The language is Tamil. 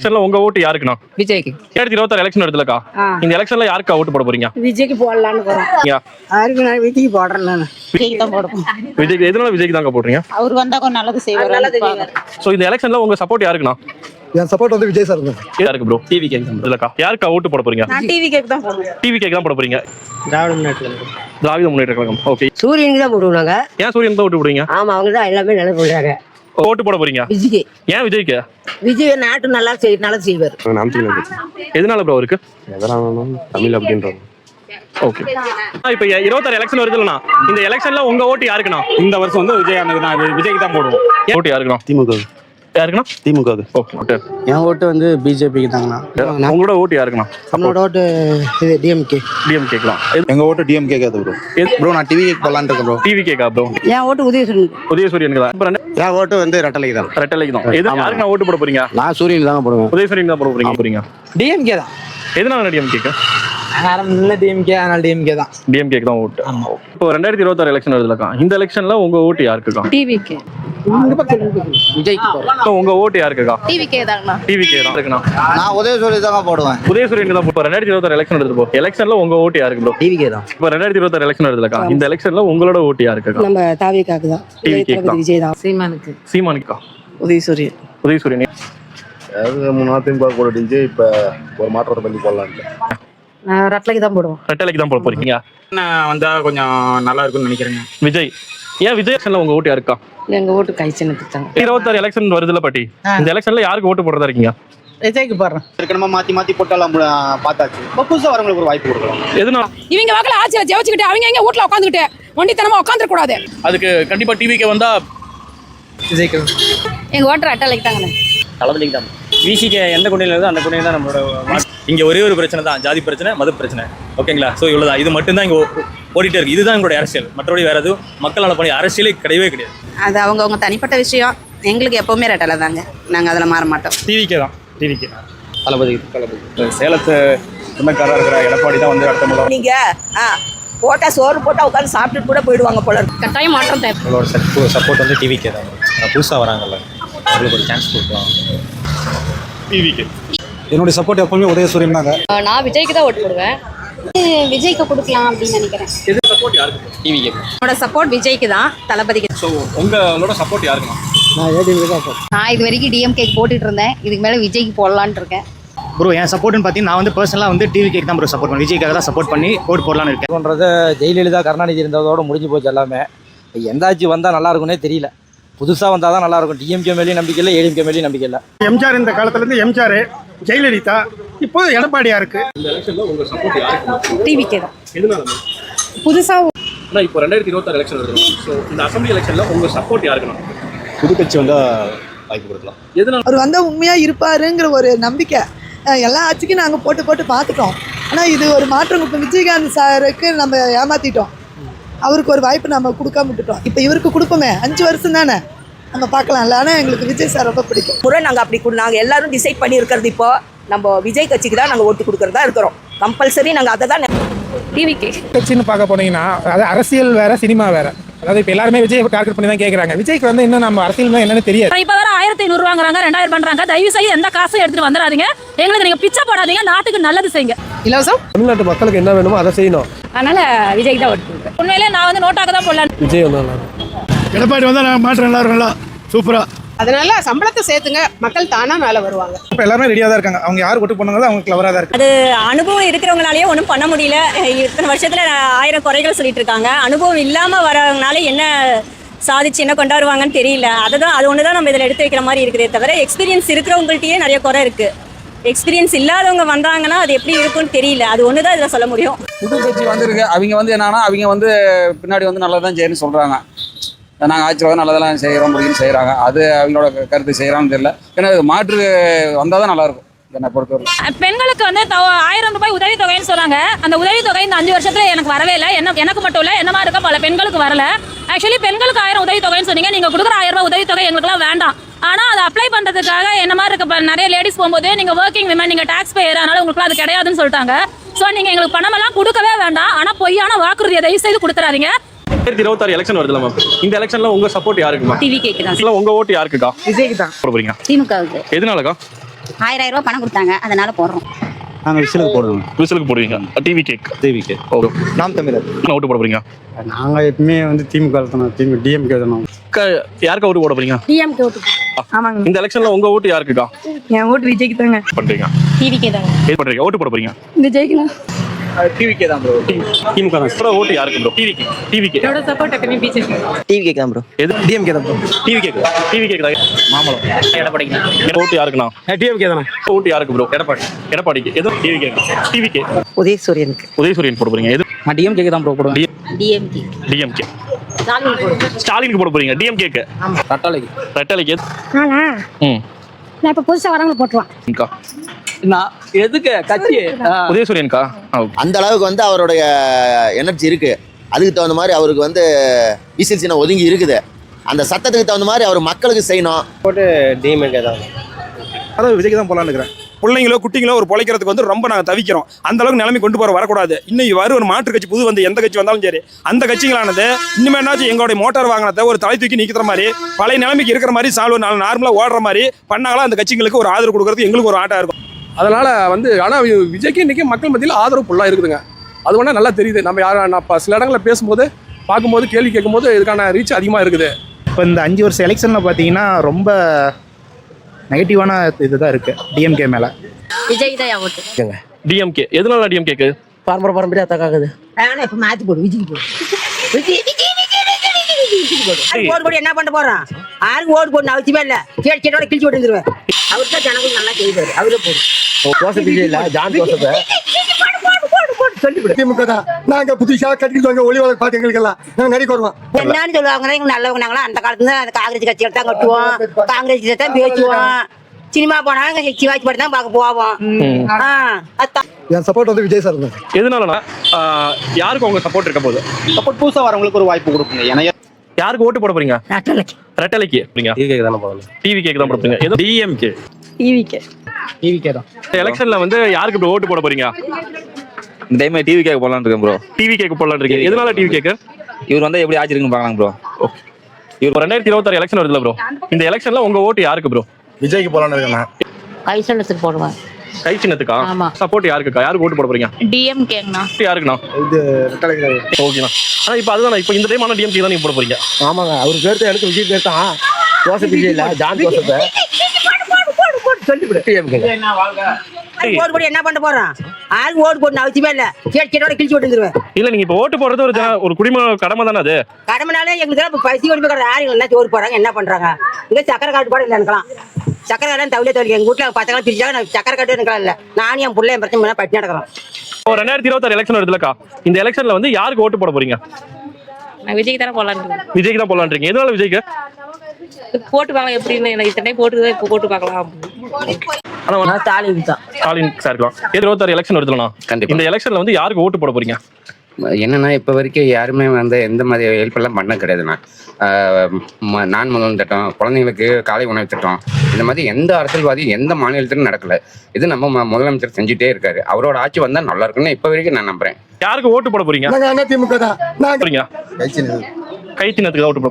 எலெக்ஷன்ல உங்க ஓட்டு யாருக்குண்ணா? விஜய்க்கு. 2026 எலெக்ஷன் வருதுலக்கா, இந்த எலெக்ஷன்ல யாருக்கா ஓட்டு போட போறீங்க? விஜய்க்கு போடலான்னு விஜய்க்கு போடுறேன் நான். விஜய்க்கு தான் போடுவோம். விஜய்க்கு. எதனால விஜய்க்கு தாங்க போடுறீங்க? அவர் வந்தா கொஞ்சம் நல்லது செய்வார். சோ இந்த எலெக்ஷன்ல உங்க சப்போர்ட் யாருக்குண்ணா? என் சப்போர்ட் வந்து விஜய் சார் தான். யாருக்கு ப்ரோ? டிவி கேக் தான் இல்லக்கா. யாருக்கா ஓட்டு போட போறீங்க? நான் டிவி கேக் தான் போடுவேன். டிவி கேக் தான் போட போறீங்க. திராவிட முன்னேற்ற திராவிட முன்னேற்ற கழகம். ஓகே. சூரியனுக்கு தான் போடுவாங்க. ஏன் சூரியன் தான் ஓட்டு போடுறீங்க? ஆமா, அவங்க தான் எல்லாமே நல்லா போடுறாங்க. ஓட்டு போட போறீங்க விஜய்க்கு. ஏன் விஜய்க்கு? விஜய் நாட்டு நல்லா செய்வார். எதனால ப்ரோ இருக்கு? தமிழ் அப்படின்றது. ஓகே. இப்போ 26 எலெக்ஷன் வருதுலண்ணா, இந்த எலெக்ஷன்ல உங்க ஓட்டு யாருக்குண்ணா? இந்த வருஷம் வந்து விஜய் அண்ணனுக்கு தான், விஜய்க்கு தான் போடுவோம். ஓட்டு யாருக்குண்ணா? திமுக. யாருக்குண்ணா? திமுக. ஓகே. என் ஓட்டு வந்து பிஜேபிக்கு தாங்கண்ணா. உங்களோட ஓட்டு யாருக்குண்ணா? நம்மளோட ஓட்டு இது டிஎம்கே. டிஎம்கேக்கலாம். எங்க ஓட்டு டிஎம்கே காது ப்ரோ. ப்ரோ நான் டிவி கேக் போடலான்னு இருக்கேன் ப்ரோ. டிவி கேக்கா ப்ரோ? என் ஓட்டு உதயசூரியன். உதயசூரியனுக்கு தான். என் ஓட்டு வந்து ரெட்டலைக்கு தான். ரெட்டலைக்கு தான். எது யாருக்குண்ணா ஓட்டு போட போறீங்க? நான் சூரியன் தாங்க போடுவேன். உதயசூரியன் தான் போட போறீங்க. டிஎம்கே தான். எதனால டிஎம்கேக்கு? நல்ல டிஎம்கே, அதனால டிஎம்கே தான். டிஎம்கேக்கு தான் ஓட்டு. இப்போ 2026 எலெக்ஷன் வருதுலக்கா, இந்த எலெக்ஷன்ல உங்க ஓட்டு யாருக்குக்கா? டிவிக்கு. விஜய்க்கு போடுவேன். உங்க ஓட்டு யாருக்குக்கா? டிவிக்கே தாங்கண்ணா. டிவிக்கே தான் இருக்குண்ணா. நான் உதயசூரியன் தாங்க போடுவேன். உதயசூரியனுக்கு தான். இப்போ 2026 எலெக்ஷன் வருது போ, எலெக்ஷன்ல உங்க ஓட்டு யாருக்கு ப்ரோ? டிவிகே தான். இப்போ 2026 எலெக்ஷன் வருதுலக்கா, இந்த எலெக்ஷன்ல உங்களோட ஓட்டு யாருக்குக்கா? நம்ம தாவிகாக்கு தான். விஜய் தான். சீமானுக்கு. சீமானிக்கா. உதயசூரியன். உதயசூரியன். முன்னாத்தையும் பார்க்க போட்டுச்சு, இப்ப ஒரு மாற்றத்தை பண்ணி போடலான்ட்டு. நான் ரெட்டலைக்கு தான் போடுவோம். ரெட்டலைக்கு தான் போட போறீங்க. நான் வந்தா கொஞ்சம் நல்லா இருக்கும்னு நினைக்கிறேங்க. விஜய். ஏன் விஜய் எலெக்ஷன்ல உங்க ஓட்டு யாருக்கா? எங்க ஓட்டு கை சின்னத்துக்கு தாங்க. 26 எலெக்ஷன் வருதுல பாட்டி, இந்த எலெக்ஷன்ல யாருக்கு ஓட்டு போடுறதா இருக்கீங்க? விஜய்க்கு போடுறேன். ஏற்கனவே மாத்தி போட்டாலும் பார்த்தாச்சு. இப்போ புதுசாக வரவங்களுக்கு ஒரு வாய்ப்பு கொடுக்கலாம். எதுனா இவங்க வாக்குல ஆட்சியில ஜெயிச்சுக்கிட்டு அவங்க எங்க வீட்டுல உட்காந்துக்கிட்டு ஒண்டித்தனமா உட்காந்துட கூடாது. அதுக்கு கண்டிப்பா டிவிக்கு வந்தா விஜய்க்கு. எங்க ஓட்டு ரெட்டலைக்கு தாங்கண்ணா. தளபதிக்கு தான். விசிக்கு எந்த குண்டையில இருந்தோ அந்த குண்டையில தான் நம்மளோட. இங்க ஒரே ஒரு பிரச்சனை தான், ஜாதி பிரச்சனை, மத பிரச்சனை. ஓகேங்களா? ஸோ இவ்வளோதான். இது மட்டும்தான் இங்கே ஓடிட்டே இருக்கு. இதுதான் எங்களுடைய அரசியல். மற்றபடி வேற எதுவும் மக்கள் நல பணி அரசியலே கிடையவே கிடையாது. அது அவங்க தனிப்பட்ட விஷயம். எங்களுக்கு எப்பவுமே ரெட்டலை தாங்க. நாங்க அதுல மாற மாட்டோம். டிவிக்கே தான். டிவிக்கே தளபதி. சேலத்து சொந்தக்காரர் இருக்கிற எடப்பாடி தான் வந்து அடுத்த முறை. நீங்க போட்டா சோறு போட்டா உட்காந்து சாப்பிட்டுட்டு கூட போயிடுவாங்க போல. கட்டாயம் மாற்றம் தேவை. உங்களோட சப்போர்ட் வந்து டிவிக்கே தான். புதுசாக வராங்கல்ல, அவங்களுக்கு ஒரு சான்ஸ் கொடுக்கலாம். டிவிக்கு. என்னுடைய சப்போர்ட் எப்பவுமே உதயசூரியன் தாங்க. நான் விஜய்க்கு தான் ஓட்டு போடுவேன். விஜய்க்கு கொடுக்கலாம் அப்படின்னு நினைக்கிறேன். எது சப்போர்ட் யாருக்கு? டிவிக்கே. என்னோட சப்போர்ட் விஜய்க்கு தான், தளபதிக்கு. ஸோ உங்களோட சப்போர்ட் யாருக்குண்ணா? நான் ஏடிஎம்கே தான் போடுறேன். நான் இது வரைக்கும் டிஎம்கே போட்டுட்டு இருந்தேன். இதுக்கு மேல விஜய்க்கு போடலான்னு இருக்கேன். ப்ரோ என் சப்போர்ட்னு பார்த்தீங்கன்னா நான் வந்து பர்சனலாக வந்து டிவி கேக் தான் ப்ரோ சப்போர்ட் பண்ணி விஜய்க்காக தான் சப்போர்ட் பண்ணி ஓட்டு போடலான்னு இருக்கேன். பண்ணுறது ஜெயலலிதா கருணாநிதி இருந்ததோட முடிஞ்சு போச்சு எல்லாமே. எந்த ஆட்சி வந்தால் நல்லா இருக்கும்னே தெரியல. புதுசாக வந்தால் தான் நல்லா இருக்கும். டிஎம்கே மேலேயும் நம்பிக்கை இல்லை, ஏடிஎம்கே மேலேயும் நம்பிக்கை இல்லை. எம்ஜிஆர் இந்த காலத்துலேருந்து எம்ஜிஆர், ஜெயலலிதா, இப்போ எடப்பாடியா இருக்கு. இந்த எலெக்ஷன்ல உங்க சப்போர்ட் யாருக்கு? டிவிக்கே தான். எதனால? புதுசா இப்போ 2026 எலெக்ஷன் வருது. ஸோ இந்த அசம்பிளி எலெக்ஷன்ல உங்க சப்போர்ட் யாருக்குண்ணா? புது கட்சி வந்தா வாய்ப்பு கொடுக்கலாம். எதனால? அவர் வந்தா உண்மையா இருப்பாருங்கிற ஒரு நம்பிக்கை. எல்லா ஆட்சிக்கும் நாங்க போட்டு பார்த்துட்டோம். ஆனா இது ஒரு மாற்றம். இப்போ விஜயகாந்த் சாருக்கு நம்ம ஏமாத்திட்டோம். அவருக்கு ஒரு வாய்ப்பு நம்ம கொடுக்காம விட்டுட்டோம். இப்போ இவருக்கு கொடுப்போமே, 5 வருஷம் தானே நம்ம பார்க்கலாம்ல. ஆனால் எங்களுக்கு விஜய் சார் ரொம்ப பிடிக்கும். முறை நாங்கள் அப்படி நாங்கள் எல்லாரும் டிசைட் பண்ணியிருக்கிறது இப்போ நம்ம விஜய் கட்சிக்கு தான் நாங்கள் ஓட்டு கொடுக்கறதா இருக்கிறோம். கம்பல்சரி நாங்கள் அதை தான். டிவிக்கே கட்சின்னு பார்க்க போனீங்கன்னா அது அரசியல் வேற, சினிமா வேற. அதாவது இப்போ எல்லாருமே விஜய் டார்கெட் பண்ணி தான் கேட்குறாங்க. விஜய்க்கு வந்து இன்னும் நம்ம அரசியல் என்னன்னு தெரியாது. இப்ப வேற 1500 வாங்குறாங்க, 2000 பண்றாங்க. தயவு செய்து எந்த காசும் எடுத்துட்டு வந்துடாதீங்க. எங்களுக்கு நீங்க பிச்சை போடாதீங்க. நாட்டுக்கு நல்லது செய்யுங்க. இலவசம். தமிழ்நாட்டு மக்களுக்கு என்ன வேணுமோ அதை செய்யணும். அதனால விஜய்க்கு தான் ஓட்டு போடுவேன். உண்மையிலே நான் வந்து நோட்டாக தான் போடலாம். விஜய் வந்தாங்க. எடப்பாடி வந்தால் நான் மாற்றம் நல்லா இருக்கும்ல, சூப்பரா. அதனால சம்பளத்தை சேர்த்துங்க, மக்கள் தானா மேல வருவாங்க. இப்போ எல்லாருமே ரெடியாக தான் இருக்காங்க. அவங்க யார் ஓட்டு பண்ணுங்க அவங்க கிளவராக தான் இருக்கு. அது அனுபவம் இருக்கிறவங்களாலேயே ஒன்றும் பண்ண முடியல. இத்தனை வருஷத்தில் 1000 குறைகள் சொல்லிட்டு இருக்காங்க. அனுபவம் இல்லாமல் வரவங்கனால என்ன சாதிச்சு என்ன கொண்டாடுவாங்கன்னு தெரியல. அது ஒன்று தான் நம்ம இதில் எடுத்து வைக்கிற மாதிரி இருக்குதே தவிர, எக்ஸ்பீரியன்ஸ் இருக்கிறவங்கள்ட்டயே நிறைய குறை இருக்குது. எக்ஸ்பீரியன்ஸ் இல்லாதவங்க வந்தாங்கன்னா அது எப்படி இருக்குன்னு தெரியல. அது ஒன்று தான் இதில் சொல்ல முடியும். புது கட்சி வந்துருக்கு. அவங்க வந்து என்னன்னா, அவங்க வந்து பின்னாடி வந்து நல்லா தான் செய்யணும்னு சொல்கிறாங்க. நாங்கள் ஆட்சியில் நல்லதெல்லாம் செய்கிறோம் முடியும்னு செய்கிறாங்க. அது அவங்களோட கருத்து செய்கிறான்னு தெரியல. ஏன்னா மாற்று வந்தால் தான் நல்லாயிருக்கும் என்னை பொறுத்தவரை. பெண்களுக்கு வந்து 1000 ரூபாய் உதவித்தொகைன்னு சொல்றாங்க. அந்த உதவித்தொகை இந்த 5 வருஷத்துல எனக்கு வரவே இல்லை. எனக்கு மட்டும் இல்லை, என்ன மாதிரி இருக்க பல பெண்களுக்கு வரல. ஆக்சுவலி பெண்களுக்கு 1000 உதவித்தொகைன்னு சொன்னீங்க. நீங்க கொடுக்குற 1000 ரூபாய் உதவித்தொகை எங்களுக்குலாம் வேண்டாம். ஆனா அதை அப்ளை பண்றதுக்காக என்ன மாதிரி இருக்க நிறைய லேடிஸ் போகும்போது நீங்க ஒர்க்கிங் விமன், நீங்க டாக்ஸ் பேயர், அதனால உங்களுக்கு அது கிடையாதுன்னு சொல்லிட்டாங்க. ஸோ நீங்க எங்களுக்கு பணமெல்லாம் கொடுக்கவே வேண்டாம். ஆனா பொய்யான வாக்குறுதியை தயவு செய்து கொடுத்துறாதீங்க. 2026 எலெக்ஷன் வருதுல மேம், இந்த எலெக்ஷன்ல உங்க சப்போர்ட் யாருக்குமா? டிவி கேக்கு தான். உங்க ஓட்டு யாருக்குக்கா? விஜய்க்கு தான் போட போறீங்க. திமுகவுக்கு. எதனாலக்கா? 1000 ரூபாய் பணம் கொடுத்தாங்க, அதனால போடுறோம். நாங்கள் விசிலுக்கு போடுவோம். விசிலுக்கு போடுவீங்க. TV cake. டிவிக்கு. ஓகே. நாம் தமிழர். ஓட்டு போட போறீங்க? நாங்கள் எப்பவுமே வந்து திமுக தானோம், டிஎம்கே தானோம். யாருக்கா ஓட்டு போட போறீங்க? டிஎம்கே ஓட்டு. ஆமாங்க. இந்த எலெக்ஷன்ல உங்க ஓட்டு யாருக்குக்கா என் ஓட்டு விஜய்க்கு தாங்க. பண்றீங்க? டிவிக்கே தாங்க. எது பண்றீங்க? ஓட்டு போட போறீங்க? விஜய்க்கு டிவிக்கே தான் ப்ரோ. திமுக தான். அப்புறம் ஓட்டு யாருக்கு ப்ரோ? டிவிக்கு. டிவிக்கு. என்னோட சப்போர்ட் எப்பவுமே பிஜேபி. டிவிக்கே தான் ப்ரோ. எது? டிஎம்கே தான் bro. TV cake. TV cake தான். மாமலம். எடப்பாடிங்க. ஓட்டு யாருக்குண்ணா? டிஎம்கே தானே. ஓட்டு யாருக்கு ப்ரோ? எடப்பாடி. எடப்பாடிக்கு. எது? TV cake. TV cake. உதயசூரியனுக்கு. உதயசூரியன் போட போறீங்க? எது? நான் டிஎம்கே தான் ப்ரோ போடுவேன். டிஎம்கே. டிஎம்கே. ஸ்டாலின் போடுவோம். ஸ்டாலினுக்கு போட போறீங்க? டிஎம்கேக்கு. தட்டாளைக்கு. ரெட்டலைக்கு. எது? நானா நான் இப்போ புதுசாக வரவங்க போட்டுருவான். இங்கா. நான் எதுக்கு கட்சி உதயசூரியன்கா. அந்த அளவுக்கு வந்து அவருடைய எனர்ஜி இருக்கு. அதுக்கு தகுந்த மாதிரி அவருக்கு வந்து விசில் சின்ன ஒதுங்கி இருக்குது. அந்த சத்தத்துக்கு தகுந்த மாதிரி அவர் மக்களுக்கு செய்யணும். டிஎம்கே தான். அதான் விஜய்க்கு தான் போலான்னு இருக்கிறேன். பிள்ளைங்களோ குட்டிங்களோ ஒரு பொழைக்கிறதுக்கு வந்து ரொம்ப நாங்கள் தவிக்கிறோம். அந்த அளவுக்கு நிலைமை கொண்டு போற வரக்கூடாது. இன்னும் வரும் ஒரு மாற்று கட்சி புது வந்து எந்த கட்சி வந்தாலும் சரி, அந்த கட்சிகளானது இன்னுமே என்னாச்சும் எங்களுடைய மோட்டார் வாகனத்தை ஒரு தலை தூக்கி நிற்கிற மாதிரி பழைய நிலைமைக்கு இருக்கிற மாதிரி நார்மலாக ஓடுற மாதிரி பண்ணாங்களா அந்த கட்சிங்களுக்கு ஒரு ஆதரவு கொடுக்கறது எங்களுக்கு ஒரு ஆட்டா இருக்கும். அதனால வந்து ஆனால் விஜய்க்கு இன்னைக்கு மக்கள் மத்தியில் ஆதரவு ஃபுல்லாக இருக்குதுங்க. அது வேணா நல்லா தெரியுது. நம்ம நான் இப்போ சில இடங்களில் பேசும்போது பார்க்கும்போது கேள்வி கேட்கும்போது இதுக்கான ரீச் அதிகமாக இருக்குது. இப்போ இந்த 5 வருஷம் எலெக்ஷனில் பார்த்தீங்கன்னா ரொம்ப நெகட்டிவான இதுதான் இருக்குது டிஎம்கே மேலே. விஜய் தான் என் ஓட்டு. டிஎம்கே. எதனால டிஎம்கேக்கு? பரம்பரையாக தக்காகுது. ஆனால் இப்போ மாற்றி போடு, விஜய்க்கு போடு. ஓட்டு போட்டு என்ன பண்ண போறான்? யாருக்கு ஓட்டு போடணும் அவசியமே இல்லை. கேட்டோட கிழிச்சு போட்டு வந்துருவேன். அவருக்கு தான் ஜனங்கள் நல்லா செய்வாரு. அவரே போடும். ஜோசப் விஜய் இல்லை, ஜான் ஜோசப். திமுக தான். நாங்கள் புதுசாக கட்டிட்டு ஒளி வழக்கு பார்த்து எங்களுக்கெல்லாம் நாங்கள் நடிக்க வருவோம். என்னன்னு சொல்லுவாங்கன்னா இவங்க நல்லவங்க நாங்களா அந்த காலத்துல அந்த காங்கிரஸ் கட்சிகள் தான் கட்டுவோம், காங்கிரஸ் கட்சியை தான் பேசுவோம். சினிமா போனாலும் சிவாஜி படம் தான் பார்க்க போவோம். என் சப்போர்ட் வந்து விஜய் சார் தான். எதனாலனா யாருக்கு உங்க சப்போர்ட் இருக்க போகுது? சப்போர்ட் புதுசாக வரவங்களுக்கு ஒரு வாய்ப்பு கொடுக்குங்க. ஏன்னா யாருக்கு ஓட்டு போட போறீங்க? ரெட்டலைக்கு. டிவிகே தானே போடணும். டிவி கேக் தான் போட போறீங்க? ஏதோ டிஎம்கே. டிவிகே தான். எலெக்ஷன்ல வந்து யாருக்கு இப்போ ஓட்டு போட போறீங்க? இந்த டைம் டிவி கேட்க போடலான்னு இருக்கேன் ப்ரோ. டிவி கேக் போடலான்னு இருக்கீங்க. எதனால டிவி கேக்? இவர் வந்து எப்படி ஆச்சு இருக்குன்னு பார்க்கலாம் ப்ரோ. இவர் 2026 எலெக்ஷன் வருதுல ப்ரோ. இந்த எலெக்ஷன்ல உங்க ஓட்டு யாருக்கு ப்ரோ? விஜய்க்கு போலான்னு இருக்கேன். கை சின்னத்துக்கு போடுவேன். கை சின்னத்துக்கா? ஆமா. சப்போர்ட் யாருக்குக்கா? யாருக்கு ஓட்டு போட போறீங்க? டிஎம்கேங்கண்ணா. யாருக்குண்ணா? இது ரெட்டலைக்கு. ஓகேண்ணா. ஆனா இப்போ அதுதான் இப்போ இந்த டைம் ஆனா டிஎம்கே தான் நீங்க போட போறீங்க. ஆமாங்க, அவர் பேர் எனக்கு விஜய் பேர் தான். ஜோசப் விஜய் இல்லை, ஜான் ஜோசப். ஓட்டு போட்டு என்ன பண்ண போறான்? யாருக்கு ஓட்டு போடணும் அவசியமே இல்லை. கேட்டோட கிழிச்சு போட்டு வந்துருவேன். இல்ல நீங்க இப்போ ஓட்டு போடுறது ஒரு குடிம கடமை தானே அது? கடமைனாலே எங்களுக்கு பசி ஓடி போய் யாரு என்ன ஓட்டு போறாங்க என்ன பண்றாங்க? இங்க சக்கரை காட்டு போட இல்லை எனக்கலாம். சக்கரை காட்டு தவிர தவிர எங்க வீட்டுல பசங்க பிரிச்சாங்க. நான் சக்கரை காட்டு எனக்கு இல்லை. நானும் என் பிள்ளை என் பிரச்சனை பட்டி நடக்கலாம். 2026 எலெக்ஷன் வருதுலக்கா. இந்த எலெக்ஷன்ல வந்து யாருக்கு ஓட்டு போட போறீங்க? நான் விஜய்க்கு தானே போடலான்னு. விஜய்க்கு தான் போடலான்னு இருக்கீங்க. எதனால விஜய்க்கு? போட்டு பார்க்கலாம் எப்படின்னு. எனக்கு இத்தனை போட்டு தான் இப்போ போட்டு பார்க்கலாம். ஆனா ஸ்டாலின் தான். ஸ்டாலின் சார் இருக்கலாம். 2026 எலெக்ஷன் வருதுலண்ணா. கண்டிப்பா. இந்த எலெக்ஷன்ல வந்து யாருக்கு ஓட்டு போட போறீங்க? என்னன்னா இப்போ வரைக்கும் யாருமே வந்து எந்த மாதிரி ஹெல்ப் எல்லாம் பண்ண கிடையாதுண்ணா. நான் முதல் திட்டம், குழந்தைங்களுக்கு காலை உணவு திட்டம், இந்த மாதிரி எந்த அரசியல்வாதியும் எந்த மாநிலத்திலும் நடக்கல. இது நம்ம முதலமைச்சர் செஞ்சுட்டே இருக்காரு. அவரோட ஆட்சி வந்தா நல்லா இருக்குன்னு இப்போ வரைக்கும் நான் நம்புறேன். யாருக்கு ஓட்டு போட போறீங்க? திமுக தான். கை சின்னத்துக்கு தான் ஓட்டு போட போறீங்க.